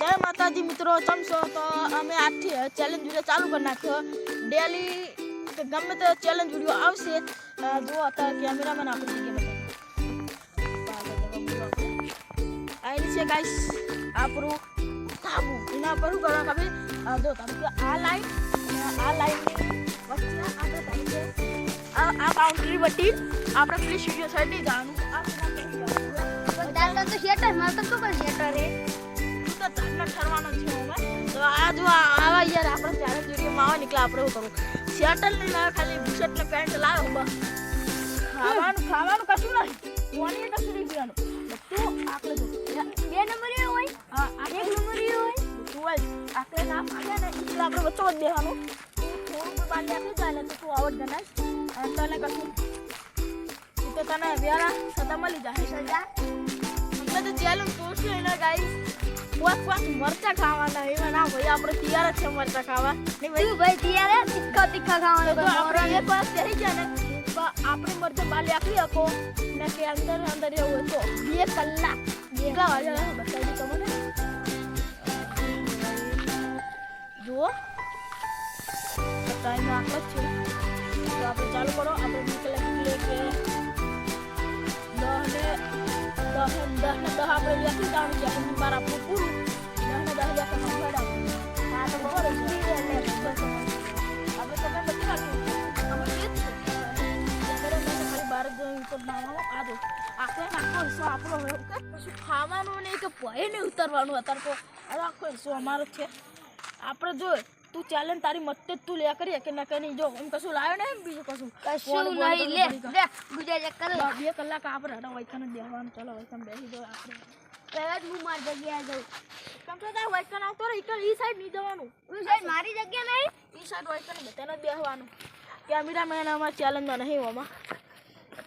જય માતાજી મિત્રો, કેમ છો? તો અમે આજથી ચેલેન્જ વિડીયો ચાલુ કરી નાખ્યો. ડેલી ગમે તે ચેલેન્જ વિડીયો આવશે. જો અત્યારે કેમેરામેન આપણી જગ્યાએ આવી છે ગાઈસ આપણું ધાબુ. એના પર શું કરવાનું ખબર? જો તમે આ લાઈન વચ્ચે આપણે થાય આ બાઉન્ડ્રી વટી આપણે પેલી સ્ટુડિયો સાઈડ નહીં જવાનું. તો શેટર માં તો શું કરે શેટર રે તો તમને ઠરવાનો છે હવે. તો આ જો આવા યાર આપણે ચેલેન્જ વિડીયોમાં આવે નીકળે આપણે શું કરવું? શેટર નહીં લાવે, ખાલી બુશર્ટ ને પેન્ટ લાવે. બસ ખાવાનું કશું નહીં, પાણી કશું નહીં પીવાનું. તું આકલે જો 2 નંબર એ હોય, હા 1 નંબર એ હોય. તું હોય આકલે ના માગે ને એટલે આપણે વચ્ચે જ બેસવાનું. થોડું કોઈ બાંધી આપી જાય તો તું આવડ ગણાય અને તને કશું તો તને વેરા સદા મળી જાય સજા. અમે તો ચેલેન્જ જોશું એના ગાઈસ પાંચ મરચા ખાવાના. એમાં ના ભાઈ આપણે તૈયાર જ છે મરચા ખાવા. નહીં ભાઈ તૈયાર તીખા ખાવાનું. તો આપણે એક વાર થઈ જાય ને તો આપણે મરચા બાલી આપી શકો ને કે અંદર એવું તો 2 કલાક કેટલા વાગ્યા બતાવી તમને જુઓ ટાઈમ આટલો જ છે. તો આપણે ચાલુ કરો. આપણે 2 કલાક એટલે કે 10 આપણે વ્યાખી જવાનું છે. આપણે બાર આપણું પૂરું 10 વ્યાખી સંભાળવાનું. હા તો બરાબર આપણે તમે બધી રાખ્યું અમે એ જ છે ખાલી બાર જ ઉપર નાવાનું. આ જો આખો હિસ્સો આપણો હોય કે કશું ખાવાનું નહીં કે ભય નહીં ઉતરવાનું. અત્યારે તો આખો હિસ્સો અમારો જ છે. આપણે જો તું ચેલેન્જ તારી મતે તું લે કરીએ કે ના કરી જો એમ કશું લાવ્યો ને બીજું કશું નહીં લે ગુજા ચેક કર 2 કલાક આપણે હડા વૈકાને દેવાનું. ચાલો વૈકાને બેસી દો. આપણે પહેલા જ હું મારી જગ્યાએ જાઉં. કેમ તો તાર વૈકાને આવતો રહે ઈ સાઈડ નહીં જવાનું. હું સાઈડ મારી જગ્યા નહીં, ઈ સાઈડ વૈકાને બધાને બેસવાનું. કેમેરામેન અમાર ચેલેન્જમાં નહીં હોમાં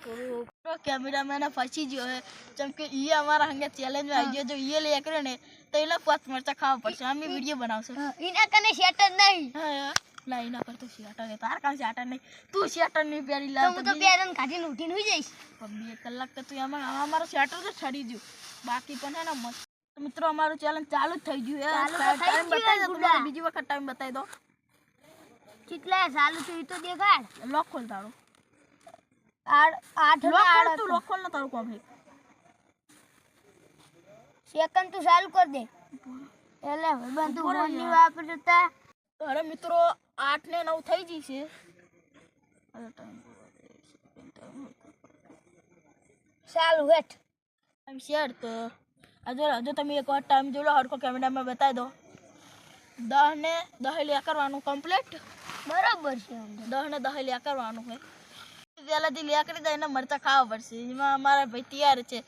થોડું કેમેરામેન ફસી ગયો હે જેમ કે ઈ અમારા હંગે ચેલેન્જમાં આવી ગયો. જો ઈ લે કરે ને તો એને 5 મરચા ખાવા પડશે. અમે વિડીયો બનાવશે. એના કને શેટર નહીં. હા ના એના પર તો શેટર હે. તાર કામ શેટર નહીં, તું શેટર નહીં પહેરી લા. હું તો પહેરન કાઢીને ઉઠીને હોઈ જઈશ. 2 કલાક તો તું એમાં અમારો શેટર તો છડી ગયું. બાકી પણ હે ને મસ્ત મિત્રો અમારું ચેલેન્જ ચાલુ જ થઈ ગયું. ટાઈમ બતાવી દો તમારે, બીજી વખત ટાઈમ બતાવી દો કેટલા ચાલુ છે એ તો દેખાડ. લોક ખોલ તારો 8 તું લોક ખોલ ને તારું કોમ હે. સેકન્ડ તું ચાલુ કર દે. એટલે બંધુ ફોન ની વાપરતા. અરે મિત્રો 8 ને 9 થઈ ગઈ છે. ચાલુ હેઠ ટાઈમ શેર તો હજુ તમે એક વાર ટાઈમ જોડો હરખો કેમેરામાં બતાવી દો. 10 ને 10 લે કરવાનું કમ્પ્લીટ. બરાબર છે. 10 ને 10 લે કરવાનું હોય. પહેલાથી લે કરી દે એને મરચા ખાવા પડશે. એમાં અમારા ભાઈ તૈયાર છે.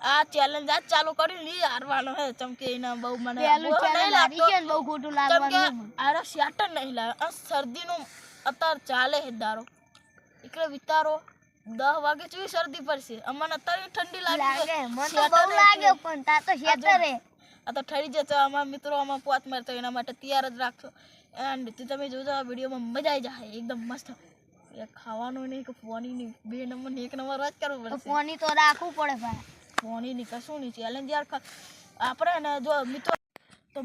આ ચેલેન્જ આજ ચાલુ કર્યું નહીં હારવાનો હે ચમકે એના બહુ મને બહુ ખોટું લાગવાનું. આરો શેટર નહીં લાવે. આ શરદીનું અત્યારે ચાલે હે દારો એટલે વિચારો 10 વાગે ચૂઈ શરદી પડશે. અમને અત્યારે ઠંડી લાગે મને તો બહુ લાગે પણ તા તો શેટર હે. આ તો ઠરી જશે. અમારા મિત્રો આમાં પોત મારતો એના માટે તૈયાર જ રાખશો. એન્ડ તમે જોજો આ વિડીયોમાં મજા આવી જાય એકદમ મસ્ત. ખાવાનું નહીં કે ફોની નહીં, 2 નંબર ને 1 નંબર વાત કરવું પડશે. ફોની તો રાખવું પડે ભાઈ. ફોની નહીં કશું નહીં. ચેલેન્જ યાર આપણે ને જો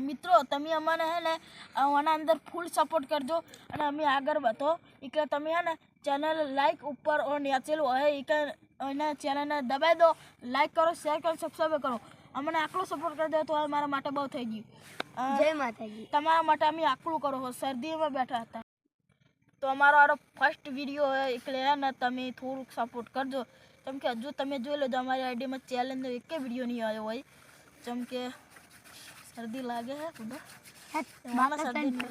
મિત્રો તમે અમને હે ને આના અંદર ફૂલ સપોર્ટ કરજો અને અમે આગળ વધો. એટલે તમે હે ને ચેનલ લાઈક ઉપર ઓર નીચેલું હોય એને ચેનલને દબાવી દો. લાઈક કરો, શેર કરો, સબસ્ક્રાઈબ કરો. અમને આટલો સપોર્ટ કરી દો તો મારા માટે બહુ થઈ ગયું. જય માતાજી. તમારા માટે અમે આટલું કરો. શરદીમાં બેઠા હતા તો અમારો આરો ફર્સ્ટ વિડીયો હોય એટલે હે ને તમે થોડુંક સપોર્ટ કરજો. કેમ કે હજુ તમે જોઈ લેજો અમારી આઈડીમાં ચેલેન્જનો એક વિડીયો નહીં આવ્યો હોય. જેમ કે શરદી લાગે હે ખુદા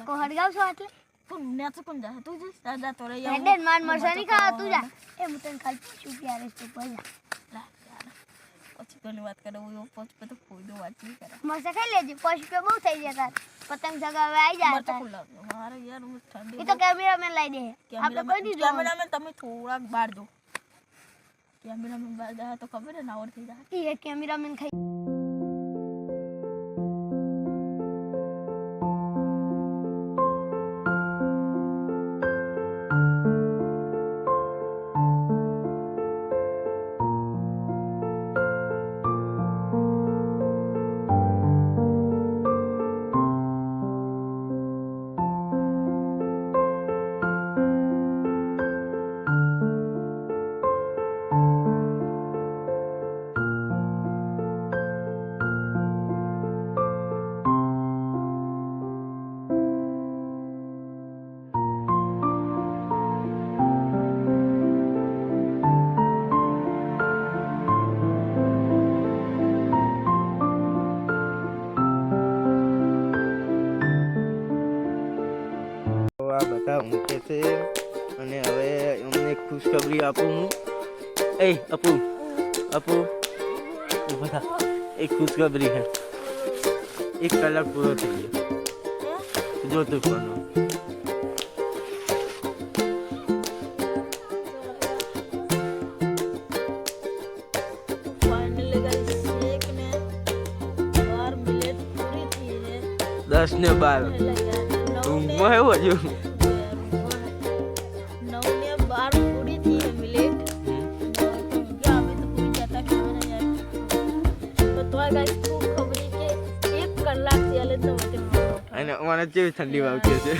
કો હડગાવશો એટલે તું ને તો કોણ જા તું જા તો રે હેડન માન મરસા નહીં ખાવા તું જા. એ હું તને ખાલી શું પ્યારે છે પહેલા પછી કોની વાત કરે હું પછી તો ફોઈડો વાત નહીં કરે. મરસા ખાઈ લેજે પછી કે બહુ થઈ જતા પતંગ ચગાવે આવી જાય. મારે યાર હું ઠંડી એ તો કેમેરામેન લઈ દે. આપણે કોઈ નહીં કેમેરામેન તમે થોડાક બહાર દો. કેમેરામેન બહાર જાય તો ખબર ને નાવર થઈ જાય. એ કેમેરામેન ખાઈ આ બધા ઊંઘે છે અને હવે અમને ખુશખબરી આપું હું. એ અપુ અપુ બધા એક ખુશખબરી છે. 1 કલાક પૂરો થઈ ગયો. જો તું કોનો ફાઇનલી ગાઈસ 1 ને 12 મિનિટ પૂરી થઈ છે. 10 ને 12 એટલે યાર 9 ઊંઘમાં એવું હજુ 9 ને 12 પૂરી થઈ છે મિનિટ. क्या अभी तो पूरी जाता कि मैंने यार तो गाइस खूब खबरी के 1 કલાક થી આલે તો હોતે અને મને કેવી ઠંડી વાગતી છે.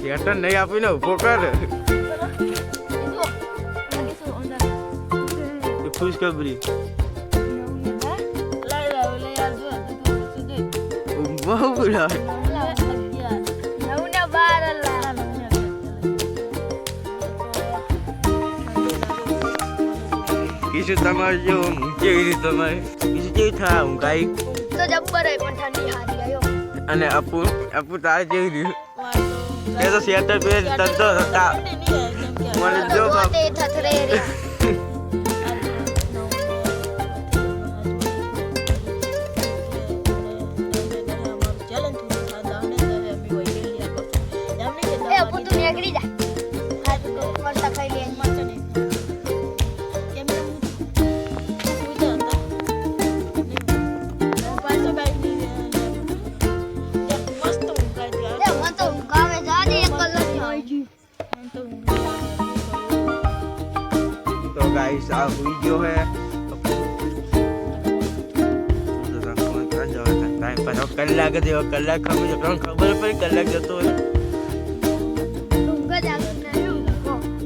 શેટર નહીં આપીને ઊભો કર. તો ખુશખબરી ઊંઘમાં બોલા. 9 ને 12 કીશું તમારે જો કેવી રીતે તમારે કીશું કેવી થાય ઊંઘાઈ તો જબ્બર હે પણ ઠંડી હારી આયો. અને અપુ તારે કેવી રીતે એ તો શેટર પહેર તંતો હતા મને જો બાપ. તે થથરે રે એ પુતુ નીકળી જા. હાથ તો મરતા ખાઈ લે. એ મન તો ગાવે જા દે 1 કલાક ની હોય જી. તો ગાઈસ આ હુઈ ગયો હે ટાઈમ પર કલાક જેવો કલાક ખબર પડી કલાક જતો હોય. ઊંઘ જ આવે નહીં.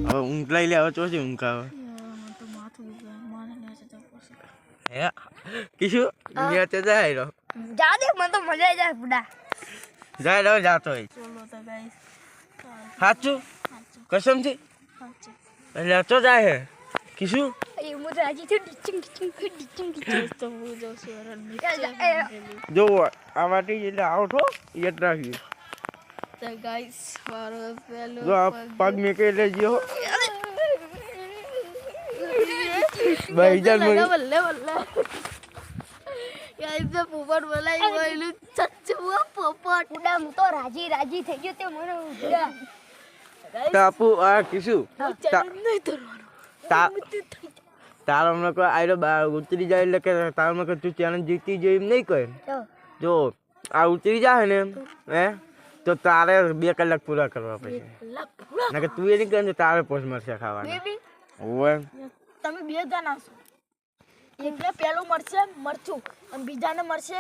હવે ઊંઘ લઈ લે હવે ચોથી ઊંઘ આવે હે કીશું નિયત જાય રહ્યો જા દે મન તો મજા આવી જાય બુડા. જાય રહ્યો જાતો હોય સાચું કસમથી એટલે તો જાય હે કીશું એ મુ રાજી થી ડિચિંગ જો આ વાટી એટલે આઉટ હો યાદ રાખી જો આ પગ મેકે એટલે ગયો ભાઈ જાન મને બુડા હું તો રાજી થઈ ગયો તે મને બુડા. તાપુ આ કીશું તારા હમણાં કોઈ આયરો બહાર ઉતરી જાય એટલે કે તારા હમણાં તું ચેલેન્જ જીતી જાય એમ નહીં કહે. જો આ ઉતરી જાય ને હે તો તારે 2 કલાક પૂરા કરવા પડશે. ના કે તું એ નહીં કરે તારે પોસ્ટ મળશે ખાવાના. ઓવે તમે 2 જણા છો એટલે પેલું મળશે મરચું અને બીજાને મળશે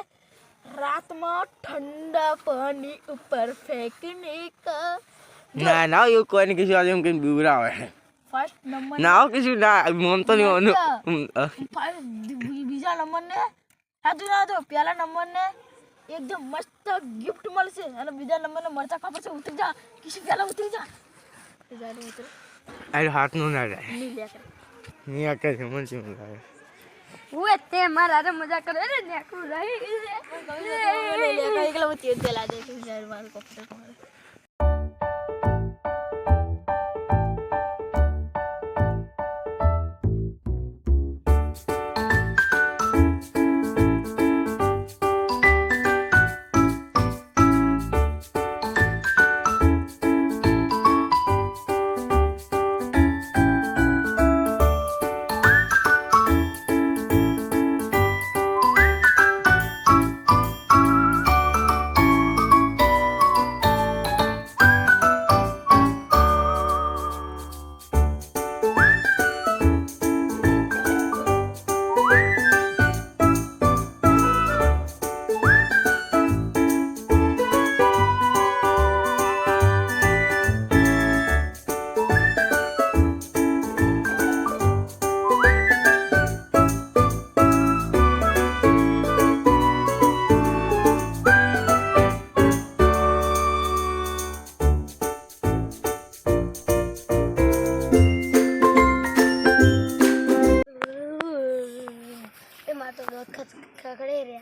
રાતમાં ઠંડા પાણી ઉપર ફેંકીને ના ના એવું કોઈ નહીં કીશું આજે એમ કઈ બીવરાવે ફર્સ્ટ નંબર ના કીશું ના મમ તો નહીં બીજા નંબરને સાચું ના તો પહેલા નંબરને એકદમ મસ્ત ગિફ્ટ મળશે અને બીજા નંબરને મરચા ખબર છે ઉતરી જા કિશન પહેલા ઉતરી જા અરે હાથનું ના જાય નહીં લે નહીં આ કે મને શું લાગે ઓએ તે મારા રે મજા કરે રે નેકરું રહી એકલા તેલ પેલા દે કે યાર મારું કપડે તમારે ખખડે રે.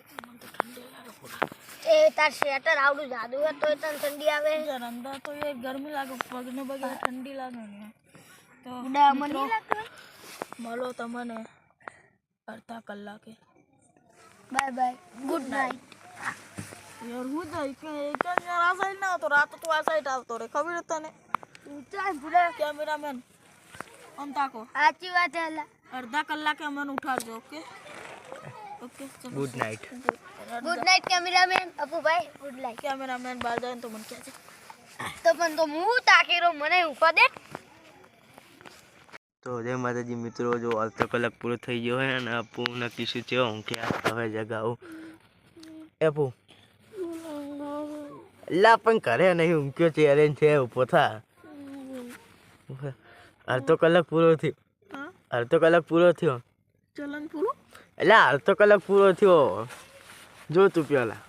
એ તાર સ્વેટર આવડું જાદુ હે તોય તને ઠંડી આવે યાર અંદર તો એ ગરમી લાગે પગને બગે ઠંડી લાગે ને તો ઉડા મને નહીં લાગતું મળો તમને અડધા કલાકે બાય બાય ગુડ નાઇટ યાર હું જાય કે યાર આ સાઈડ ના આવતો રાત તો આ સાઈડ આવતો રે ખબર તને ચાલ ભૂડા કેમેરામેન આમ તાકો સાચી વાત હે લા અડધા કલાકે અમને ઉઠાડજો okay okay good night good night cameraman Apubhai good night cameraman બહાર જાય તો મને કહે છે તો પણ તો હું તાકેરો મને ઉપર દે તો જય માતાજી મિત્રો, જો અડધો કલાક પૂરો થઈ ગયો હે અને અપુ નક્કી શું છે હું કે હવે જગાવું અપુ લા પણ ઘરે નહીં ઊંઘ્યો છે અરે છે ઉભો થા અડધો કલાક પૂરો થયો હા અડધો કલાક પૂરો થયો ચલન પૂરું એટલે અડધો કલાક પૂરો થયો જો તું પેલા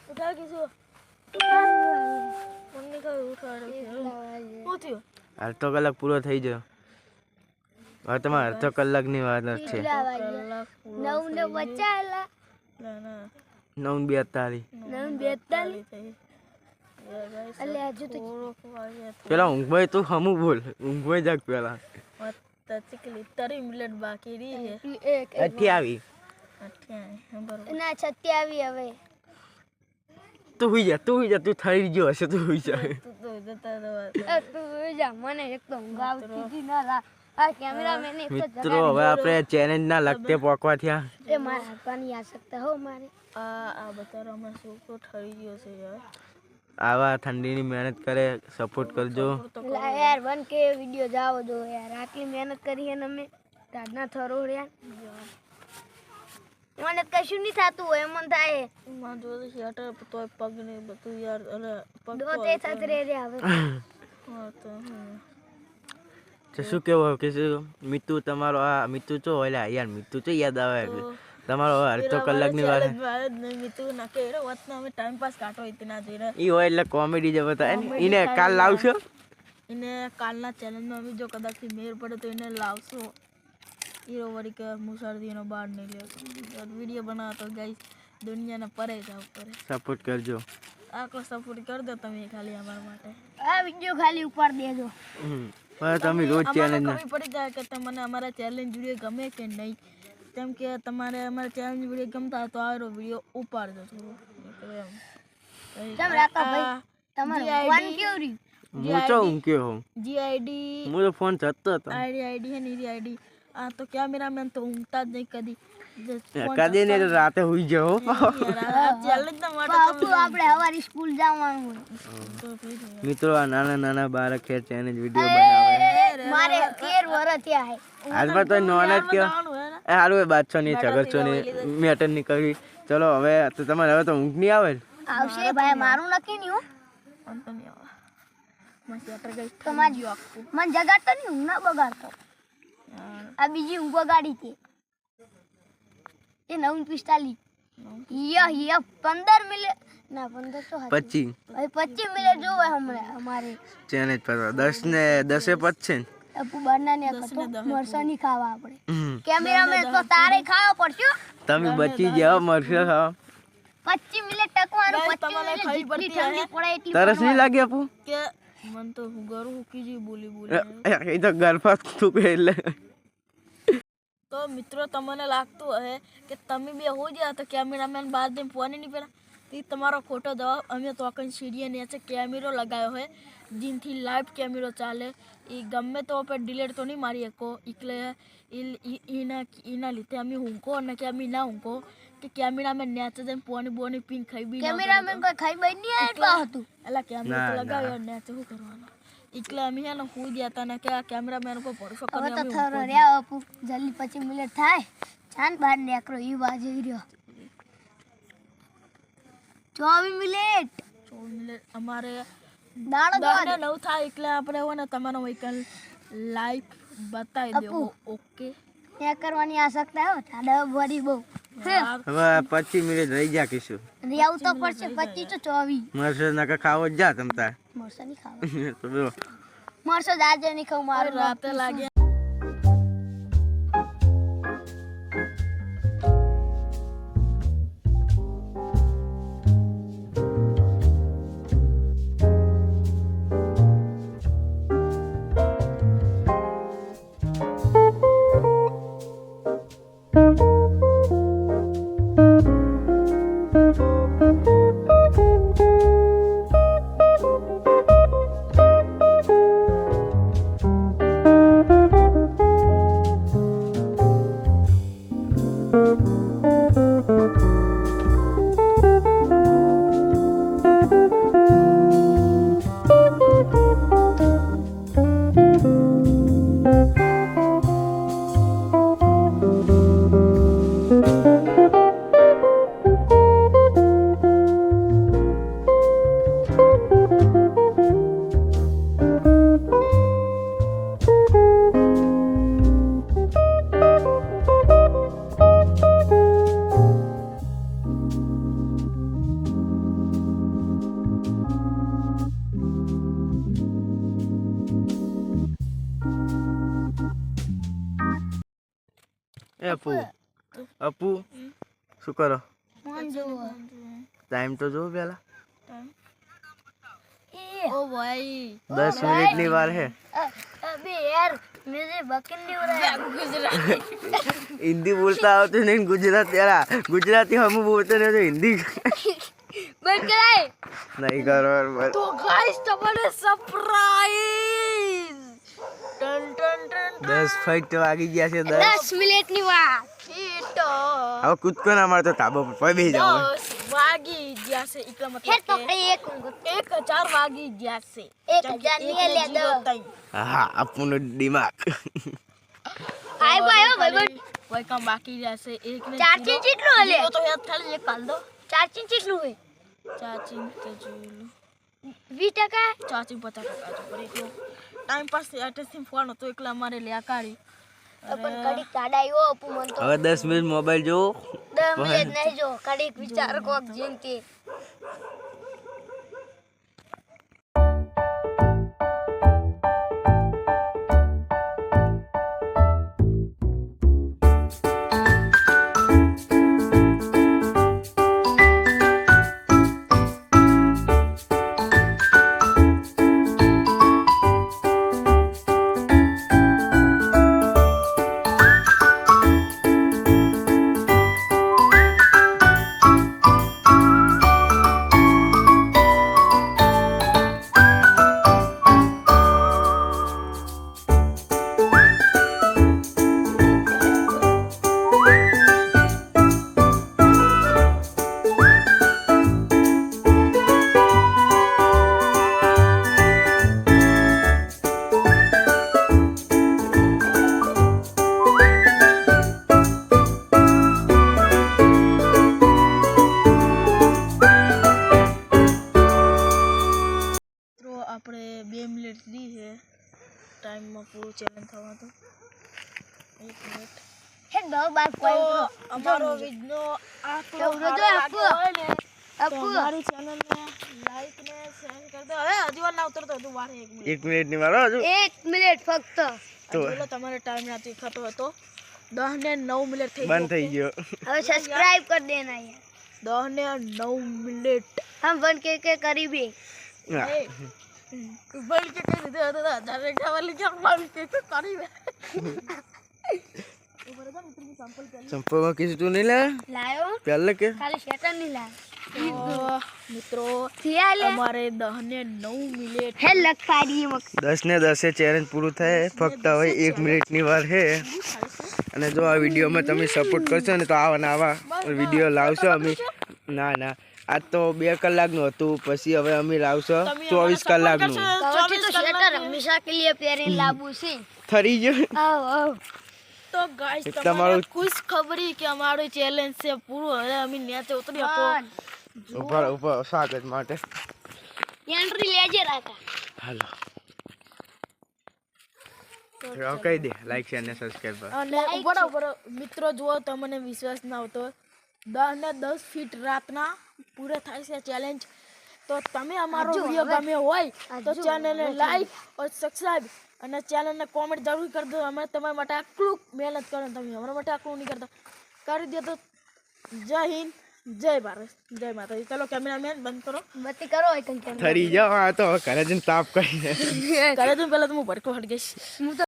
ઉઠા કીધું મમ્મી કઈ ઉઠાડે શું થયું અડધો કલાક પૂરો થઈ ગયો હવે તમારે અડધો કલાકની વાત જ છે કલાક 9:50 ના ના 9:42 9:42 થઈ અલે હજુ તો પેલા ઊંઘભાઈ તું હમું બોલ ઊંઘભાઈ જાગ પેલા ચીકલી 30 મિનિટ બાકી રહી છે એક 28 બરોબર ના 26 હવે તું હુઈ જા તું થઈ ગયો હશે તું હુઈ જા તું તો જતા દવા તું જા મને એક તો ઊંઘ આવતી હતી ના લા આ કેમેરામેન એક તો મિત્રો હવે આપણે ચેલેન્જ ના લગતે પોકવા થયા એ મારા હાથવાની આવશ્યકતા હો મારે આ બતાવવામાં છોકરો ઠરી ગયો છે યાર આવા ઠંડીની મહેનત કરે સપોર્ટ કરજો લા યાર 1K વિડિયો જાવો દો યાર આટલી મહેનત કરી હે ને અમે તાડના થરો રહ્યા મને કશું નહીં થાતું હોય મન થાય માં જો શટર તોય પગ ને બધું યાર અરે પગ દો તે સાથે રે હવે હા તો શું કેવું કે મિતુ તમારો આ મિતુ ચો ઓલા યાર મિતુ ચો યાદ આવે તમારો અડધો કલાકની વાત મિતું ના કે એરો વાતના અમે ટાઈમ પાસ કાઢો ઇતના જોઈને ઈ હોય એટલે કોમેડી જે બતાવે ને એને કાલ લાવશો એને કાલના ચેલેન્જમાં અમે જો કદાચ મેર પડે તો એને લાવશો હીરો વળી કે મુસારદી એનો બહાર નહીં લેતો વિડીયો બનાવતો ગાઈસ દુનિયાને પરે જાવ પરે સપોર્ટ કરજો આખો સપોર્ટ કરી દો તમે ખાલી અમારા માટે આ વિડિયો ખાલી ઉપર દેજો પણ તમે રોજ ચેલેન્જ ના ખબર પડી જાય કે તમને અમારા ચેલેન્જ વિડીયો ગમે કે નહીં કેમ કે તમારે અમારા ચેલેન્જ વિડીયો ગમતા હોય તો આરો વિડીયો ઉપાડજો થોડો કેમ રાખા ભાઈ તમારો ફોન કેવું રહ્યું હું ચો ઊંઘ્યો હું જીઆઈડી હું તો ફોન જતો હતો આઈડી હે નીરી આઈડી આ તો કેમેરામેન તો ઊંઘતા જ નહીં કદી કદી ને રાતે હુઈ જાઓ ચેલેન્જ ના માટે બાપુ આપણે હવારી સ્કૂલ જવાનું હોય મિત્રો આ નાના નાના બાળક છે ચેલેન્જ વિડીયો બનાવે મારે 13 વર્ષ થયા હે આજમાં તો નોન જ કયો એ હારું એ બાદશો ની ઝઘડશો ની મેટર ની કરી ચલો હવે તો તમારે હવે તો ઊંઘ નહીં આવે ને આવશે ભાઈ મારું નક્કી નહીં હો તમારી મન જગાડતો નહીં ઊંઘ ના બગાડતો આ બીજી ઊંઘ બગાડી હતી એ 9:45 યહ 15 મિનિટ ના 15 તો હતી. 25 હવે 25 મિનિટ જોવે હમણાં અમારે ચેલેન્જ પર 10 ને 10 પતશે ને અપુ બરના ને કતો મરસો નહીં ખાવા આપણે કેમેરામેન તો તારે ખાવા પડશે તમે બચી જાઓ મરશો ખાઓ 25 મિનિટ ટકવાનું Guys, 25 તમારે મિનિટ ખાઈ જેટલી પડતી ઠંડી પડે એટલી તરસ નહીં લાગે આપું કે મન તો ગરું કીજી બોલી બોલી એ તો ગરફા તું એટલે તો મિત્રો તમને લાગતું હશે કે તમે બે હો ગયા તો કેમેરામેન બહાર દે ફોન નહીં પેલા તે તમારો ખોટો જવાબ અમે તો કઈ સીડીએ નીચે કેમેરો લગાવ્યો હોય જેનથી લાઈવ કેમેરો ચાલે એ ગમે તો પર ડિલીટ તો નહીં મારી શકો એટલે એના લીધે અમે ઊંઘો અને કે અમે ના ઊંઘો કે કેમેરામેન નીચે જઈને પોની બોની પીન ખાઈ બી કેમેરામેન કોઈ ખાઈ બઈ નહીં એટલા હતું એટલે કેમેરો તો લગાવ્યો નીચે શું કરવાનું એટલે અમે હે ને હું ગયા હતા ને કે આ કેમેરામેન ઉપર ભરોસો હવે તો કરીને થરો રહ્યા અપુ જલ્દી 25 મિનિટ થાય ચાંદ બહાર નીકળો ઈ બાજુ રહ્યો 24 મિનિટ 16 મિનિટ અમારે દાડો દસ ને 9 થાય એટલે આપણે હોય ને તમારો વ્હીકલ લાઈવ બતાવી દેવો ઓકે ત્યાં કરવાની આસક્તા હો ઠાડા ભરી બહુ હવે 25 મિનિટ રહી જા કીશું રેવું તો પડશે 25 તો 24 મરશે નાકા ખાવો જ જા તમતા મરસો નહીં ખાવા તો બેવો મરસો આજે નહીં ખાવ મારું રાતે લાગે અપુ અપુ શું કરો ફોન જોવો ટાઈમ તો જો પેલા ઓ ભાઈ 10 મિનિટની વાર હે अबे यार मेरे बकन नहीं हो रहा है ગુજરાતી हिंदी बोलता होते नहीं गुजराती यार गुजराती हम बोलते नहीं तो हिंदी बंद कराए नहीं करो यार તો ગાઈસ તમારે surprise ton ton ton 10 fight વાગી ગયા છે 10 10 मिनट नहीं हुआ ઈટ હવે કૂદકો ના મારતો ટાબો પર બેસી જાવ 10 વાગી ગયા છે એટલા फिर મતલબ पकड़े एक 1000 વાગી ગયા છે 1000 नहीं ले दो હા અપુનો દિમાગ आए भाई भाई કોઈ કામ બાકી રહેશે એક ને ચાર્જિંગ કેટલું હલે તો યાદ ખાલી એક કાલ દો ચાર્જિંગ કેટલું હે ચાચીન તો જોયું 20% ચાચી 50% જો પર એકલો ટાઈમ પાસ એટેસ્ટિંગ ફોન હતો એકલા મારે લે કાઢી अपन कड़ी काडायो अपू मन तो હવે 10 મિનિટ મોબાઈલ જો 10 मिनट नहीं जो कड़ी विचार को जिनते આપણે 2 મિનિટ દી છે ટાઈમમાં પૂરું ચેલેન્જ થવા તો 1 મિનિટ है दो बार તો कोई અમારો વિડિયો આટલો તો જો સારો આપો. લાગ્યો હોય ને તો अपू અમારી ચેનલને લાઈક ને શેર કરી દો હવે હજી વાર ના ઉતરતો હજુ વાર 1 મિનિટ 1 મિનિટની વાર હજુ 1 मिनट फक्त તો બોલો તમારે ટાઈમ નથી ખાતો હતો 10 ને 9 મિનિટ થઈ બંધ થઈ ગયો अब सब्सक्राइब कर देना यार 10 ને 9 મિનિટ हम 1K करीबी હા. બલ કે કહી દીધું હતું તો 1000 રેખા વાલી કે મારું કે કરી વે ઉપર તો મિત્ર ની સેમ્પલ કરી સંપર્કમાં કીધું તું નહીં લે लायो પહેલે કે खाली शटर नहीं लाया તો મિત્રો थिया ले અમારે 10 ને 9 મિનિટ है लग पारी मक 10 ને 10 ચેલેન્જ પૂરું થાય ફક્ત હવે 1 મિનિટની વાર છે અને જો આ વિડીયોમાં તમે સપોર્ટ કરશો ને તો આવા ને આવા વિડીયો લાવશો અમે ના ના આજ તો 2 કલાકનું હતું પછી હવે અમે લાવશો 24 કલાકનું कवची तो शटर हमेशा के लिए पेरे लाबू से થરી ગયો आओ आओ તો ગાઈસ તમારું- તમારે ખુશ ખબરી કે અમારો ચેલેન્જ છે પૂરો હવે અમે નીચે ઉતરી આપો ઉપર ઉપર સ્વાગત માટે एंट्री लेजे रखा હાલો તો કહી દે લાઈક શેર ને સબસ્ક્રાઇબ અને ઉપર મિત્રો જુઓ તમને વિશ્વાસ ના આવતો 10 ને 10 ફીટ રાતના પૂરા થાય છે ચેલેન્જ તો તમે અમારો વિડિયો ગમ્યો હોય તો ચેનલને લાઈક और સબસ્ક્રાઇબ અને ચેનલને કોમેન્ટ જરૂર કરી દો અમે તમારા માટે આટલું મહેનત કરો તમે અમારા માટે આટલું નહીં કરતા કરી દો તો જય હિન્દ જય ભારત જય માતાજી ચલો કેમેરામેન બંધ કરો बत्ती करो आइकन के થરી જાઓ આ તો ઘરે જઈને તાપ કરી કરે તો પહેલા તો હું ભડકો હટ ગઈશ मुंह तो